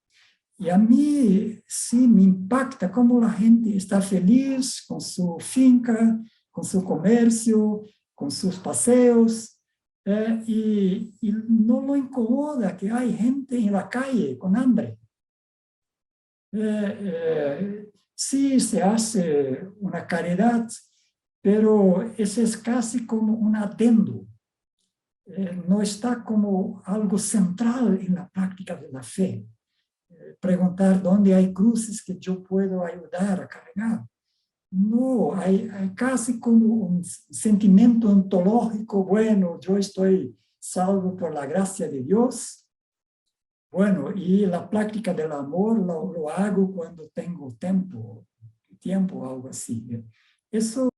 y a mí sí me impacta cómo la gente está feliz con su finca, con su comercio, con sus paseos, y no lo incomoda que hay gente en la calle con hambre. Sí se hace una caridad, pero ese es casi como un adendo. No está como algo central en la práctica de la fe. Preguntar dónde hay cruces que yo puedo ayudar a cargar. No, hay casi como un sentimiento ontológico, bueno, yo estoy salvo por la gracia de Dios. Bueno, y la práctica del amor lo hago cuando tengo tiempo, algo así. Eso